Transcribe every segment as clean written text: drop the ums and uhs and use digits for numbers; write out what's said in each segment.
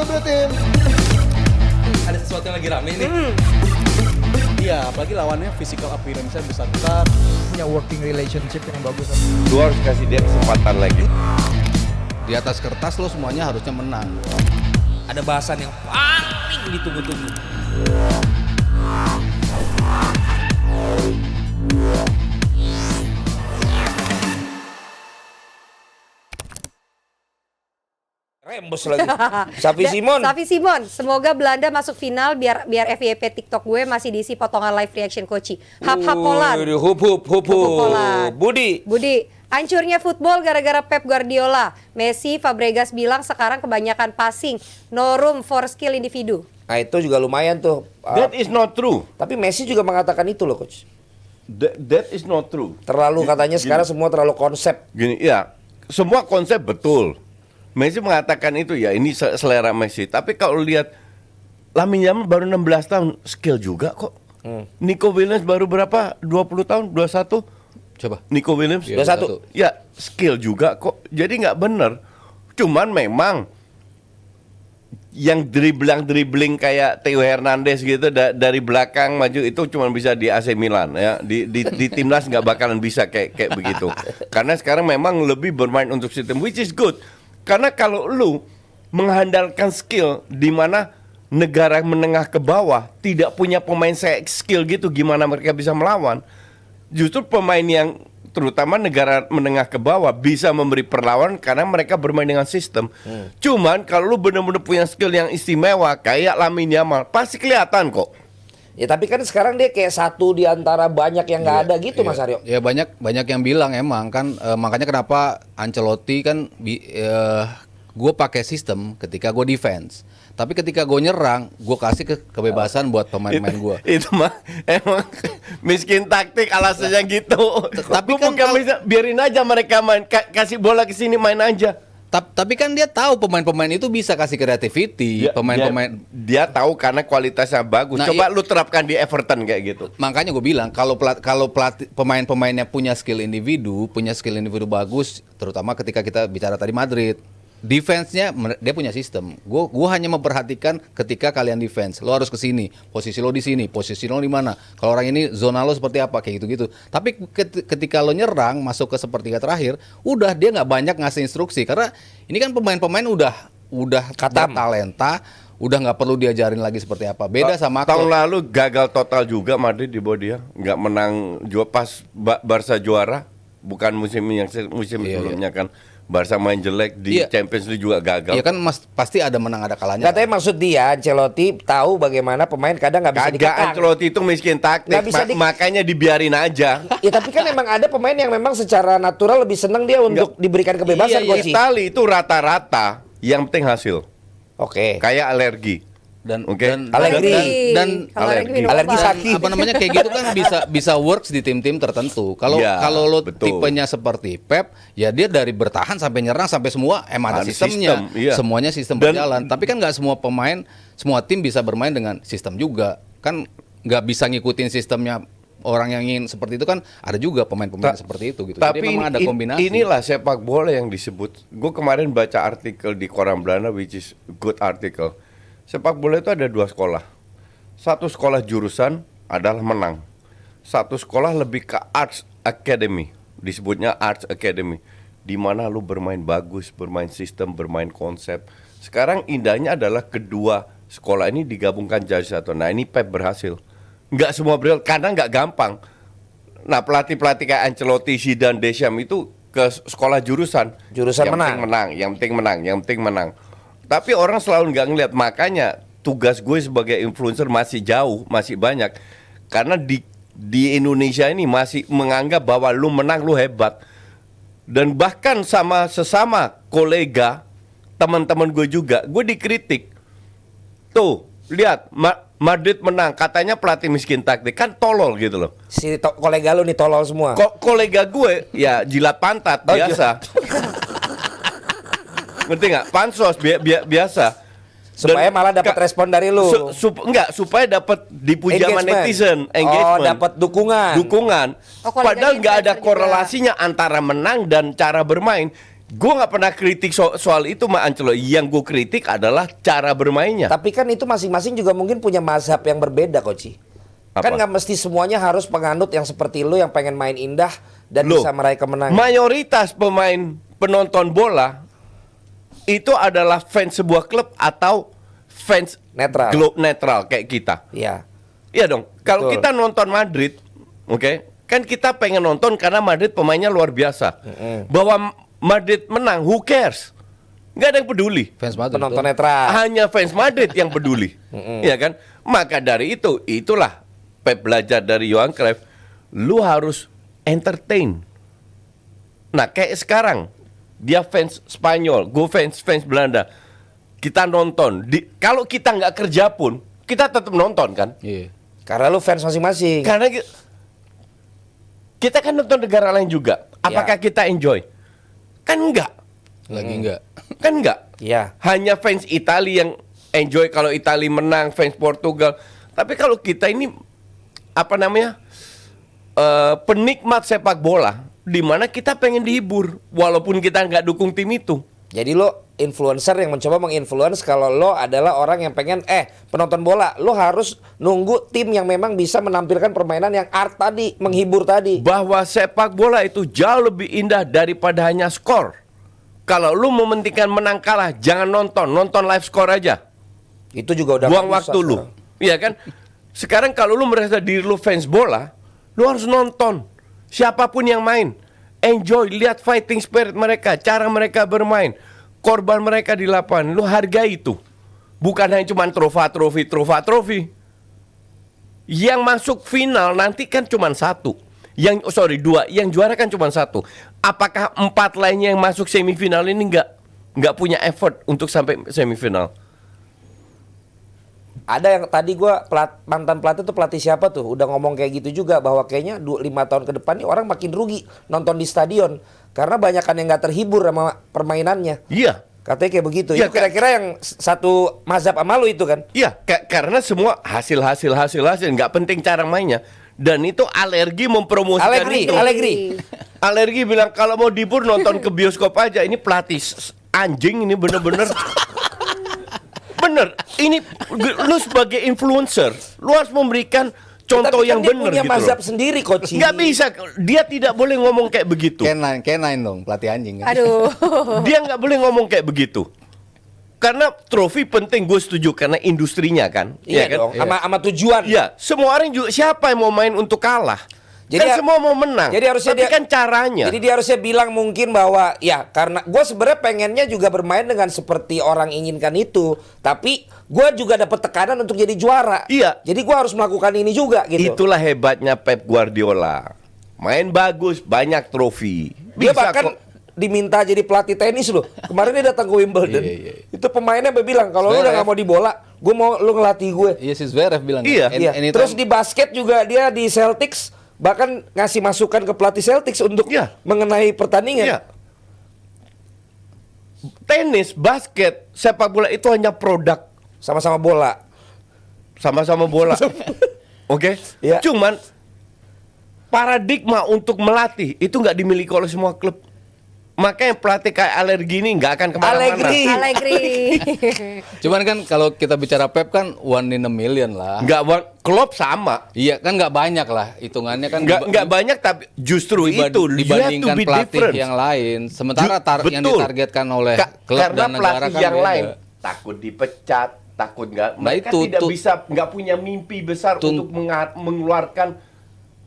Blue Team. Ada sesuatu yang lagi rame nih. Iya, apalagi lawannya physical appearance-nya besar-besar. Punya working relationship yang bagus. Lu harus kasih dia kesempatan lagi. Di atas kertas lo semuanya harusnya menang. Ada bahasan yang paling ditunggu-tunggu. Rembos lagi. Safi Simon. Safi Simon, semoga Belanda masuk final biar FYP TikTok gue masih diisi potongan live reaction Koci. Hap Polan. Hup. Polan. Budi. Hancurnya football gara-gara Pep Guardiola. Messi, Fabregas bilang sekarang kebanyakan passing, no room for skill individu. Nah itu juga lumayan tuh. That is not true. Tapi Messi juga mengatakan itu loh coach. That is not true. Terlalu katanya sekarang semua terlalu konsep. Gini, ya, semua konsep betul. Messi mengatakan itu ya, ini selera Messi. Tapi kalau lihat Lamine Yamal baru 16 tahun, skill juga kok. Nico Williams baru berapa? 20 tahun, 21? Coba. Nico Williams 21. Ya, skill juga kok. Jadi nggak bener. Cuman memang yang dribbling kayak Theo Hernandez gitu dari belakang maju itu cuma bisa di AC Milan ya. Di timnas nggak bakalan bisa kayak begitu. Karena sekarang memang lebih bermain untuk sistem, which is good. Karena kalau lu mengandalkan skill di mana negara menengah ke bawah tidak punya pemain skill gitu, gimana mereka bisa melawan? Justru pemain yang terutama negara menengah ke bawah bisa memberi perlawanan karena mereka bermain dengan sistem. Cuman kalau lu benar-benar punya skill yang istimewa kayak Lamine Yamal, pasti kelihatan kok. Ya tapi kan sekarang dia kayak satu di antara banyak yang nggak ada gitu Mas Aryo. Ya banyak yang bilang emang kan makanya kenapa Ancelotti kan gue pakai sistem ketika gue defense. Tapi ketika gue nyerang, gue kasih kebebasan buat pemain-pemain gue. Itu mah emang miskin taktik alasannya gitu. Tapi kan bukan bisa biarin aja mereka main, kasih bola ke sini main aja. Tapi kan dia tahu pemain-pemain itu bisa kasih creativity, pemain-pemain dia tahu karena kualitasnya bagus. Nah, Coba lu terapkan di Everton kayak gitu. Makanya gue bilang kalau pelatih pemain-pemainnya punya skill individu bagus, terutama ketika kita bicara tadi Madrid. Defense-nya dia punya sistem. Gue hanya memperhatikan ketika kalian defense, lo harus ke sini, posisi lo di sini, posisi lo di mana. Kalau orang ini zona lo seperti apa kayak gitu-gitu. Tapi ketika lo nyerang masuk ke sepertiga terakhir, udah dia nggak banyak ngasih instruksi karena ini kan pemain-pemain udah Katam. talenta, udah nggak perlu diajarin lagi seperti apa. Beda sama tahun lalu gagal total juga Madrid di bawah dia, nggak menang pas Barca juara, bukan musim sebelumnya kan. Barca main jelek di Champions League juga gagal. Iya kan pasti ada menang ada kalahnya. Katanya maksud dia Ancelotti tahu bagaimana pemain kadang nggak bisa dikekang. Ancelotti itu miskin taktik, makanya dibiarin aja. Ya tapi kan memang ada pemain yang memang secara natural lebih senang dia untuk diberikan kebebasan Coach. Itali itu rata-rata yang penting hasil. Oke. Kayak alergi. Dan alergi apa namanya kayak gitu kan bisa works di tim-tim tertentu. Kalau lo tipenya seperti Pep, ya dia dari bertahan sampai nyerang sampai semua ada sistemnya. Semuanya sistem berjalan. Tapi kan nggak semua pemain, semua tim bisa bermain dengan sistem juga. Kan nggak bisa ngikutin sistemnya orang yang ingin seperti itu kan ada juga pemain-pemain seperti itu gitu. Tapi jadi memang ada kombinasi. Inilah sepak bola yang disebut. Gue kemarin baca artikel di koran Belanda which is good article. Sepak bola itu ada dua sekolah. Satu sekolah jurusan adalah menang. Satu sekolah lebih ke Arts Academy, disebutnya Arts Academy, di mana lu bermain bagus, bermain sistem, bermain konsep. Sekarang indahnya adalah kedua sekolah ini digabungkan jadi satu. Nah ini Pep berhasil. Nggak semua berhasil karena nggak gampang. Nah pelatih-pelatih kayak Ancelotti, Zidane, Deschamps itu ke sekolah jurusan yang penting menang. Tapi orang selalu nggak ngeliat, makanya tugas gue sebagai influencer masih jauh, masih banyak. Karena di Indonesia ini masih menganggap bahwa lu menang, lu hebat. Dan bahkan sama sesama kolega, teman-teman gue juga, gue dikritik. Tuh, lihat, Madrid menang, katanya pelatih miskin taktik, kan tolol gitu loh. Si kolega lu nih tolol semua. Kolega gue, ya jilat pantat, biasa. Ngerti nggak? Pansos biasa. Supaya malah dapat respon dari lu. Supaya dapat dipuji sama netizen, engagement. Oh, dapat dukungan. Padahal nggak ada korelasinya antara menang dan cara bermain. Gue nggak pernah kritik soal itu sama Ancelotti. Yang gue kritik adalah cara bermainnya. Tapi kan itu masing-masing juga mungkin punya mazhab yang berbeda, Coach. Kan Apa? nggak mesti semuanya harus penganut yang seperti lu yang pengen main indah dan Loh, bisa meraih kemenangan. mayoritas penonton bola itu adalah fans sebuah klub atau fans Netral. netral kayak kita. Iya. Iya dong. Kalau Betul. kita nonton Madrid, oke, kan kita pengen nonton karena Madrid pemainnya luar biasa. Bahwa Madrid menang, who cares? Nggak ada yang peduli. Fans Madrid. Penonton tuh. netral. Hanya fans Madrid yang peduli, ya kan? Maka dari itulah Pep belajar dari Johan Cruyff. Lu harus entertain. Nah, kayak sekarang dia fans Spanyol, gue fans Belanda. Kita nonton. Kalau kita nggak kerja pun, kita tetap nonton kan? Iya. Karena lu fans masing-masing. Karena kita kan nonton negara lain juga. Apakah kita enjoy? Kan enggak. Lagi enggak. Kan enggak. Iya. Hanya fans Italia yang enjoy kalau Italia menang, fans Portugal. Tapi kalau kita ini apa namanya? Penikmat sepak bola, di mana kita pengen dihibur walaupun kita nggak dukung tim itu. Jadi lo influencer yang mencoba menginfluence kalau lo adalah orang yang pengen penonton bola, lo harus nunggu tim yang memang bisa menampilkan permainan yang art tadi, menghibur tadi. Bahwa sepak bola itu jauh lebih indah daripada hanya skor. Kalau lu mementingkan menang kalah, jangan nonton live score aja. Itu juga udah Buang nggak waktu bisa lu. sekarang. Iya kan? Sekarang kalau lu merasa diri lu fans bola, lu harus nonton. Siapapun yang main, enjoy, lihat fighting spirit mereka, cara mereka bermain, korban mereka di lapangan. Lu hargai itu. Bukan hanya cuma trofi. Yang masuk final nanti kan cuma satu. Dua. Yang juara kan cuma satu. Apakah 4 lainnya yang masuk semifinal ini nggak punya effort untuk sampai semifinal? Ada yang tadi gua mantan pelatih tuh, pelatih siapa tuh udah ngomong kayak gitu juga, bahwa kayaknya 5 tahun ke depan nih orang makin rugi nonton di stadion karena banyakan yang nggak terhibur sama permainannya. Iya. Katanya kayak begitu. Ya, Itu kira-kira yang satu mazhab sama lu itu kan? Iya, karena semua hasil nggak penting cara mainnya. Dan itu alergi mempromosikan itu. Alergi bilang kalau mau dibur nonton ke bioskop aja. Ini pelatih anjing ini bener-bener. Bener, ini lu sebagai influencer, lu harus memberikan contoh Tapi yang kan dia benar punya gitu mazhab loh. sendiri, Coach. Nggak bisa, dia tidak boleh ngomong kayak begitu. K9 dong, pelatih anjing kan. Aduh. Dia nggak boleh ngomong kayak begitu. Karena trofi penting, gue setuju karena industrinya kan. Iya kan? dong, sama tujuan. Iya, semua orang juga siapa yang mau main untuk kalah? Jadi Kan semua mau menang. Jadi harusnya tapi dia, kan caranya. Jadi dia harusnya bilang mungkin bahwa ya karena gue sebenarnya pengennya juga bermain dengan seperti orang inginkan itu, tapi gue juga dapat tekanan untuk jadi juara. Iya. Jadi gue harus melakukan ini juga gitu. Itulah hebatnya Pep Guardiola. Main bagus, banyak trofi. Dia Bisa bahkan kok. diminta jadi pelatih tenis loh. Kemarin dia datang ke Wimbledon. Iya. Itu pemainnya bilang kalau lu udah gak mau di bola, gue mau lu ngelatih gue. Iya si Zverev bilang. Iya. kan, Iya. anytime- Terus di basket juga dia di Celtics bahkan ngasih masukan ke pelatih Celtics untuk Iya. mengenai pertandingan. Iya. Tenis, basket, sepak bola itu hanya produk Sama-sama bola. sama-sama bola. Oke? Iya. Cuman paradigma untuk melatih itu nggak dimiliki oleh semua klub. Makanya pelatih kayak alergi ini nggak akan kemana-mana. Allegri. Cuman kan kalau kita bicara Pep kan 1 in a million lah. Klopp sama. Iya kan nggak banyak lah hitungannya kan. Nggak banyak tapi justru itu dibandingkan you have to be pelatih different. yang lain. Sementara yang Betul. ditargetkan oleh klub Karena dan negara pelatih kan yang beda. lain takut dipecat, takut nggak. Nah, Mereka itu, tidak bisa, nggak punya mimpi besar untuk mengeluarkan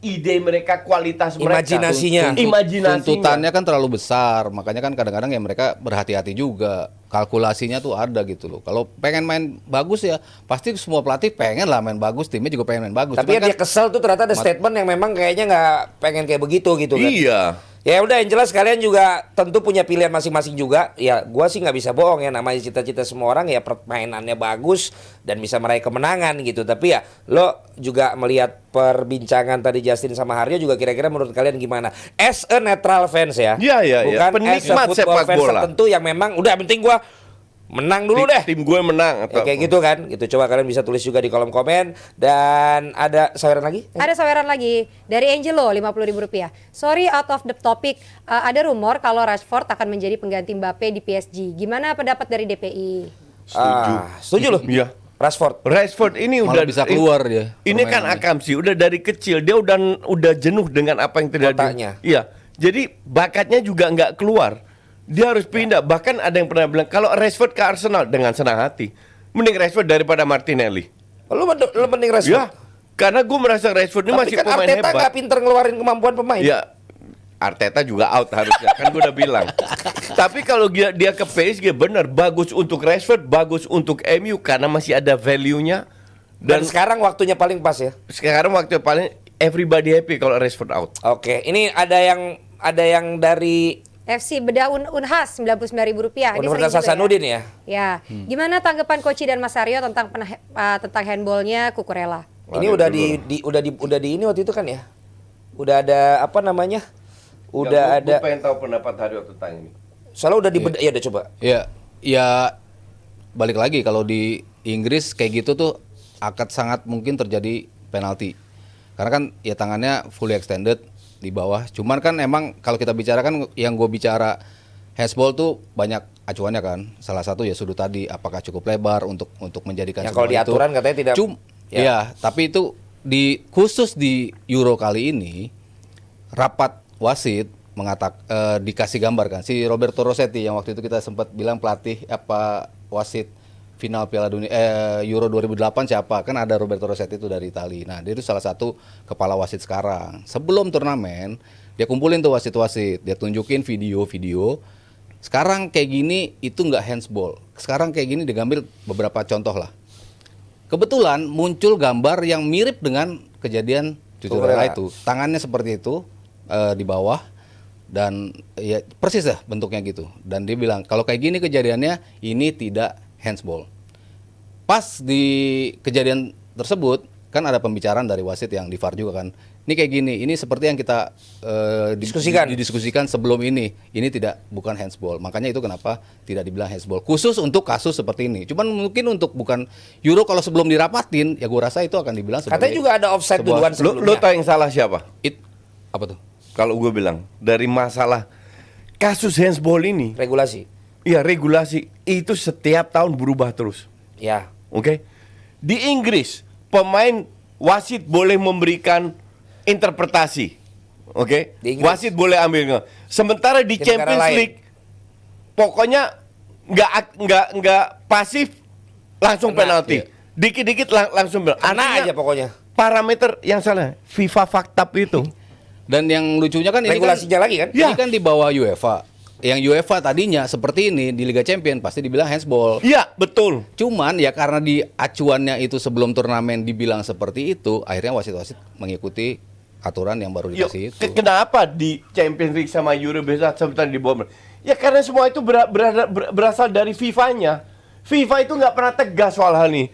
ide mereka, kualitas mereka. Imajinasinya. Imajinasinya. Tuntutannya kan terlalu besar, makanya kan kadang-kadang ya mereka berhati-hati juga. Kalkulasinya tuh ada gitu loh. Kalau pengen main bagus ya pasti semua pelatih pengen lah main bagus, timnya juga pengen main bagus. Tapi Cuman yang dia kesel tuh ternyata ada statement yang memang kayaknya nggak pengen kayak begitu gitu kan. Iya. Ya udah, yang jelas kalian juga tentu punya pilihan masing-masing juga. Ya gua sih nggak bisa bohong ya, namanya cita-cita semua orang ya permainannya bagus dan bisa meraih kemenangan gitu. Tapi ya lo juga melihat perbincangan tadi Justin sama Haryo juga, kira-kira menurut kalian gimana? As a neutral fans ya. Iya, iya, iya. Bukan Penikmat as a football sepak fans bola. tertentu yang memang udah penting gua menang dulu deh. Tim gue menang Ya, kayak gitu kan. Gitu, coba kalian bisa tulis juga di kolom komen. Dan ada saweran lagi? Ada saweran lagi dari Angelo, Rp50.000. Sorry out of the topic. Ada rumor kalau Rashford akan menjadi pengganti Mbappe di PSG. Gimana pendapat dari DPI? Setuju loh. Iya. Rashford ini Malah udah bisa keluar dia Ini kan permainannya. Akamsi udah dari kecil dia udah jenuh dengan apa yang terjadi. Otaknya. Iya. Jadi bakatnya juga nggak keluar. Dia harus pindah. Bahkan ada yang pernah bilang kalau Rashford ke Arsenal dengan senang hati. Mending Rashford daripada Martinelli. Lu mending Rashford. Ya. Karena gue merasa Rashford ini Tapi masih kan pemain Arteta hebat. nggak pinter ngeluarin kemampuan pemain. Ya. Arteta juga out harusnya kan gue udah bilang. Tapi kalau dia ke PSG benar bagus untuk Rashford, bagus untuk MU karena masih ada value-nya. Dan sekarang waktunya paling pas ya. Sekarang waktu paling everybody happy kalau Rashford out. Oke, ini ada yang dari FC Bedah Unhas, Rp99.000. Universitas Hasanuddin ya. Ya, gimana tanggapan Koci dan Mas Aryo tentang handballnya Cucurella? Ini udah di ini waktu itu kan ya. Udah ada apa namanya? Udah ada. Gue pengen tahu pendapat Haryo tentang ini. Soalnya udah dibedah, ya udah coba. Ya balik lagi kalau di Inggris kayak gitu tuh akan sangat mungkin terjadi penalti. Karena kan ya tangannya fully extended di bawah. Cuman kan emang kalau kita bicara kan yang gue bicara handsball tuh banyak acuannya kan. Salah satu ya sudut tadi apakah cukup lebar untuk menjadikan Yang kalau di aturan katanya tidak. Ya, tapi itu khusus di Euro kali ini rapat wasit dikasih gambar kan si Roberto Rossetti yang waktu itu kita sempat bilang pelatih wasit final Piala Dunia Euro 2008 siapa? Kan ada Roberto Rossetti itu dari Italia. Nah, dia itu salah satu kepala wasit sekarang. Sebelum turnamen, dia kumpulin tuh wasit-wasit, dia tunjukin video-video. Sekarang kayak gini itu nggak handsball. Sekarang kayak gini diambil beberapa contoh lah. Kebetulan muncul gambar yang mirip dengan kejadian Cucurella itu. Tangannya seperti itu di bawah dan ya persis ya bentuknya gitu. Dan dia bilang kalau kayak gini kejadiannya ini tidak handsball. Pas di kejadian tersebut kan ada pembicaraan dari wasit yang di VAR juga kan. Ini kayak gini, ini seperti yang kita didiskusikan sebelum ini bukan handsball. Makanya itu kenapa tidak dibilang handsball. Khusus untuk kasus seperti ini. Cuman mungkin untuk bukan Euro kalau sebelum dirapatin, ya gue rasa itu akan dibilang sebagai. Katanya juga ada offside duluan sebelumnya. Lo tau yang salah siapa? Apa tuh? Kalau gue bilang dari masalah kasus handsball ini, Regulasi. iya regulasi itu setiap tahun berubah terus. Ya. Oke. Di Inggris pemain wasit boleh memberikan interpretasi. Oke. Di Inggris. Wasit boleh ambil. Sementara di Di negara Champions lain. League pokoknya nggak pasif langsung Kena, penalti. iya. Dikit-dikit langsung penalti. Kena Artinya aja pokoknya. parameter yang salah FIFA fakta itu. Dan yang lucunya kan ini Regulasinya lagi kan? Ini kan di bawah UEFA. Yang UEFA tadinya seperti ini di Liga Champion pasti dibilang handsball. Iya, betul. Cuman ya karena di acuannya itu sebelum turnamen dibilang seperti itu, akhirnya wasit-wasit mengikuti aturan yang baru Yo, dikasih itu. kenapa di Champions League sama Euro bisa sebentar di bawah? Ya karena semua itu berasal dari FIFA-nya. FIFA itu nggak pernah tegas soal hal ini.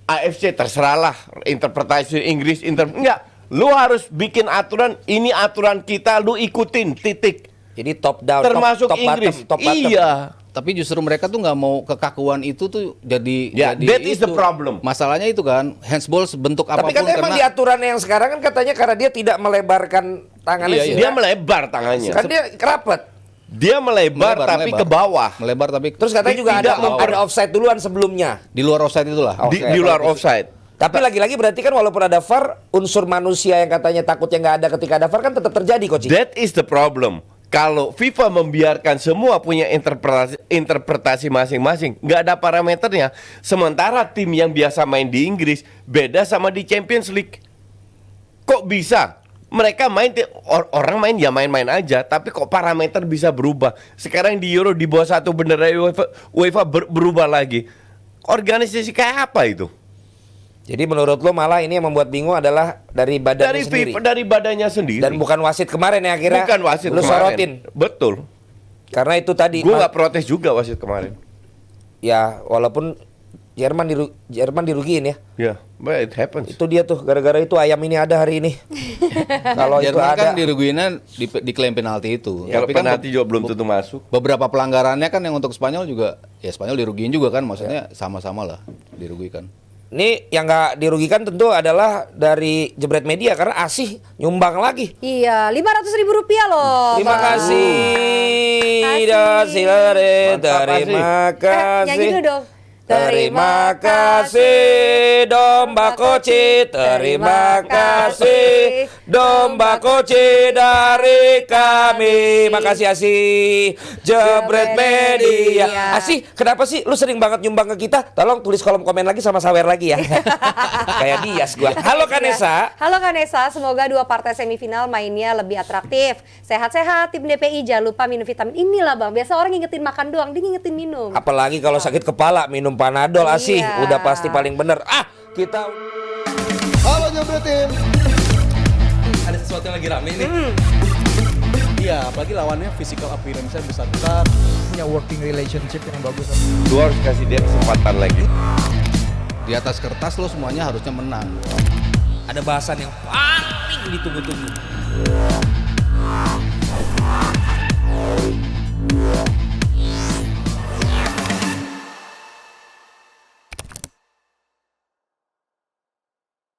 AFC terserahlah interpretasi Inggris enggak. Lu harus bikin aturan, ini aturan kita, lu ikutin, titik. Jadi top down, Termasuk top Inggris. bottom, top bottom. Iya. Tapi justru mereka tuh nggak mau kekakuan itu tuh jadi Ya, jadi that is the itu. problem. Masalahnya itu kan handsball sebentuk Tapi apapun kan emang kena. di aturan yang sekarang kan katanya karena dia tidak melebarkan tangannya Iya, iya. sehingga- Dia melebar tangannya. Kan dia kerapet. Dia melebar tapi ke bawah. Melebar tapi Terus katanya juga Tidak ada offside duluan sebelumnya. di luar offside itulah. Oh. Di Oke, luar kalau offside. Tapi lagi-lagi berarti kan walaupun ada VAR, unsur manusia yang katanya takutnya nggak ada ketika ada VAR kan tetap terjadi, Coach. That is the problem. Kalau FIFA membiarkan semua punya interpretasi masing-masing, nggak ada parameternya. Sementara tim yang biasa main di Inggris beda sama di Champions League. Kok bisa? Mereka main orang main ya main-main aja, tapi kok parameter bisa berubah? Sekarang di Euro di bawah satu bendera UEFA berubah lagi. Organisasi kayak apa itu? Jadi menurut lo malah ini yang membuat bingung adalah dari badannya Dari sendiri. FIFA, dari badannya sendiri. Dan bukan wasit kemarin ya akhirnya. Bukan wasit lo kemarin. sorotin. Betul. Karena itu tadi Gue nggak protes juga wasit kemarin. ya walaupun Jerman dirugiin ya. Yeah, but it happens. Itu dia tuh gara-gara itu ayam ini ada hari ini. Kalau itu Jerman ada kan dirugiinnya di klaim penalti itu. Kalau Tapi kan penalti juga belum tentu masuk. beberapa pelanggarannya kan yang untuk Spanyol juga, ya Spanyol dirugiin juga kan, maksudnya sama-sama lah dirugikan. Ini yang nggak dirugikan tentu adalah dari Jebret Media karena Asih nyumbang lagi. Iya, 500.000 rupiah loh. Terima Bang. kasih. Kasih. Terima Nyanyi dulu kasih. dong. Terima kasih domba koci, terima kasih domba koci dari kami. Makasih Asih, Jebret Media. Asih, kenapa sih lu sering banget nyumbang ke kita? Tolong tulis kolom komen lagi sama sawer lagi ya. Kayak Dias gua. Halo Kanesa. Halo Kanesa, semoga 2 partai semifinal mainnya lebih atraktif. Sehat-sehat tim DPI, jangan lupa minum vitamin. Inilah Bang, biasa orang ngingetin makan doang, dia ngingetin minum. Apalagi kalau sakit kepala minum Panadol Asih, Iya. udah pasti paling bener. Kita Halo Jebret Tim. Ada sesuatu yang lagi rame nih. Iya, apalagi lawannya physical appearance-nya besar-besar. Punya working relationship yang bagus. Lu harus kasih dia kesempatan lagi. Di atas kertas lo semuanya harusnya menang. Ada bahasan yang paling ditunggu-tunggu.